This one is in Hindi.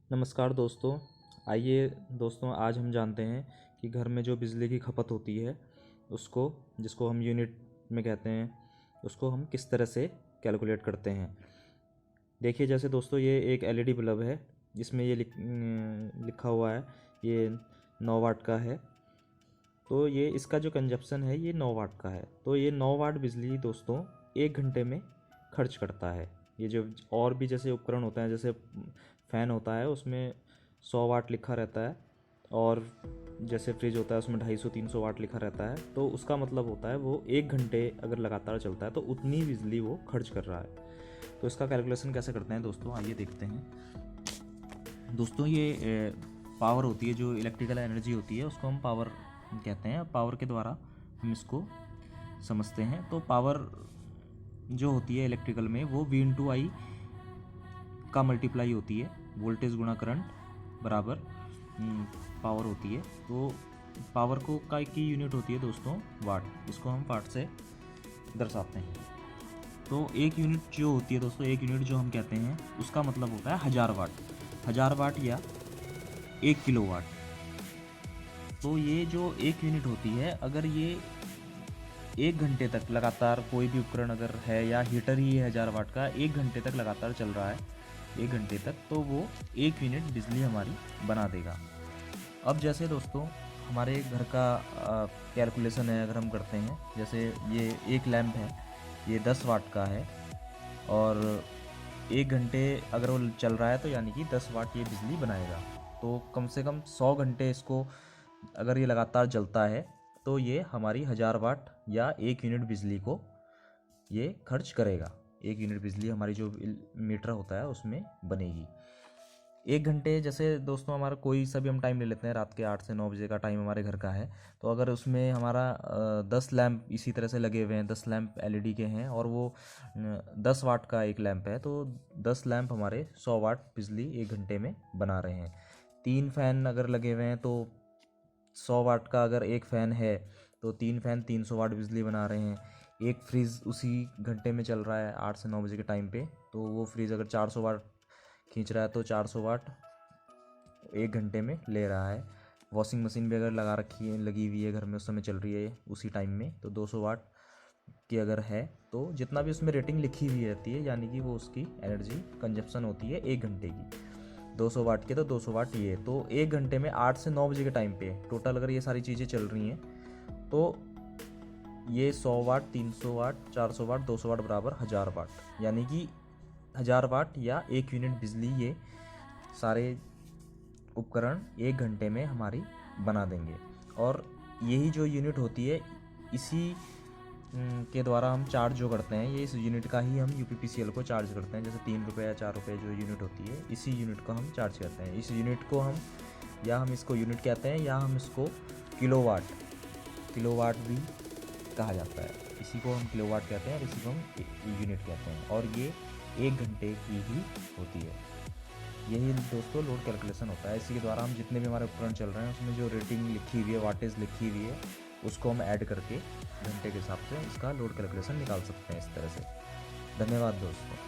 नमस्कार दोस्तों। आइए दोस्तों, आज हम जानते हैं कि घर में जो बिजली की खपत होती है उसको, जिसको हम यूनिट में कहते हैं, उसको हम किस तरह से कैलकुलेट करते हैं। देखिए जैसे दोस्तों, ये एक एलईडी बल्ब है जिसमें ये लिखा हुआ है, ये 9 वाट का है। तो ये इसका जो कंजप्शन है ये 9 वाट का है। तो ये 9 वाट बिजली दोस्तों 1 घंटे में खर्च करता है। ये जो और भी जैसे उपकरण होते हैं, जैसे फ़ैन होता है उसमें 100 वाट लिखा रहता है, और जैसे फ्रिज होता है उसमें 250-300 वाट लिखा रहता है। तो उसका मतलब होता है वो 1 घंटे अगर लगातार चलता है तो उतनी बिजली वो खर्च कर रहा है। तो इसका कैलकुलेशन कैसे करते हैं दोस्तों, आइए देखते हैं। दोस्तों ये पावर होती है, जो इलेक्ट्रिकल एनर्जी होती है उसको हम पावर कहते हैं। पावर के द्वारा हम इसको समझते हैं। तो पावर जो होती है इलेक्ट्रिकल में, वो V इंटू आई का मल्टीप्लाई होती है। वोल्टेज गुणा करंट बराबर पावर होती है। तो पावर को की यूनिट होती है दोस्तों वाट। इसको हम वाट से दर्शाते हैं। तो एक यूनिट जो होती है दोस्तों, एक यूनिट जो हम कहते हैं उसका मतलब होता है 1000 वाट। 1000 वाट या 1 किलोवाट। तो ये जो एक यूनिट होती है, अगर ये 1 घंटे तक लगातार कोई भी उपकरण अगर है, या हीटर ही है 1000 वाट का, 1 घंटे तक लगातार चल रहा है, 1 घंटे तक, तो वो 1 यूनिट बिजली हमारी बना देगा। अब जैसे दोस्तों हमारे घर का कैलकुलेशन है, अगर हम करते हैं, जैसे ये एक लैंप है, ये 10 वाट का है, और 1 घंटे अगर वो चल रहा है तो यानी कि 10 वाट ये बिजली बनाएगा। तो कम से कम 100 घंटे इसको अगर ये लगातार चलता है तो ये हमारी 1000 वाट या 1 यूनिट बिजली को ये खर्च करेगा। 1 यूनिट बिजली हमारी जो मीटर होता है उसमें बनेगी। 1 घंटे जैसे दोस्तों हमारा कोई सा भी हम टाइम ले लेते हैं, रात के 8 से 9 बजे का टाइम हमारे घर का है। तो अगर उसमें हमारा 10 लैंप इसी तरह से लगे हुए हैं, 10 लैंप एलईडी के हैं, और वो 10 वाट का एक लैंप है, तो 10 लैंप हमारे 100 वाट बिजली 1 घंटे में बना रहे हैं। 3 फैन अगर लगे हुए हैं, तो 100 वाट का अगर एक फ़ैन है तो 3 फैन 300 वाट बिजली बना रहे हैं। एक फ्रिज उसी घंटे में चल रहा है 8 से 9 बजे के टाइम पे, तो वो फ्रिज अगर 400 वाट खींच रहा है तो 400 वाट 1 घंटे में ले रहा है। वॉशिंग मशीन भी अगर लगी हुई है घर में, उस समय चल रही है उसी टाइम में, तो 200 वाट की अगर है, तो जितना भी उसमें रेटिंग लिखी हुई रहती है, यानी कि वो उसकी एनर्जी कंजप्शन होती है 1 घंटे की। 200 वाट के तो 200 वाट ये, तो 1 घंटे में 8 से 9 बजे के टाइम पे टोटल अगर ये सारी चीज़ें चल रही हैं, तो ये 100 वाट, 300 वाट, 400 वाट, 200 वाट बराबर 1000 वाट, यानी कि 1000 वाट या 1 यूनिट बिजली ये सारे उपकरण 1 घंटे में हमारी बना देंगे। और यही जो यूनिट होती है, इसी के द्वारा हम चार्ज जो करते हैं, ये इस यूनिट का ही हम यूपीपीसीएल को चार्ज करते हैं। जैसे 3 रुपये या 4 रुपये जो यूनिट होती है, इसी यूनिट को हम चार्ज करते हैं। इस यूनिट को हम, या हम इसको यूनिट कहते हैं, या हम इसको किलोवाट भी कहा जाता है। इसी को हम किलोवाट कहते हैं और इसी को हम यूनिट कहते हैं। और ये 1 घंटे की ही होती है। यही दोस्तों लोड कैलकुलेशन होता है। इसी के द्वारा हम जितने भी हमारे उपकरण चल रहे हैं उसमें जो रेटिंग लिखी हुई है, वाटेज लिखी हुई है, उसको हम ऐड करके घंटे के हिसाब से इसका लोड कैलकुलेशन निकाल सकते हैं इस तरह से। धन्यवाद दोस्तों।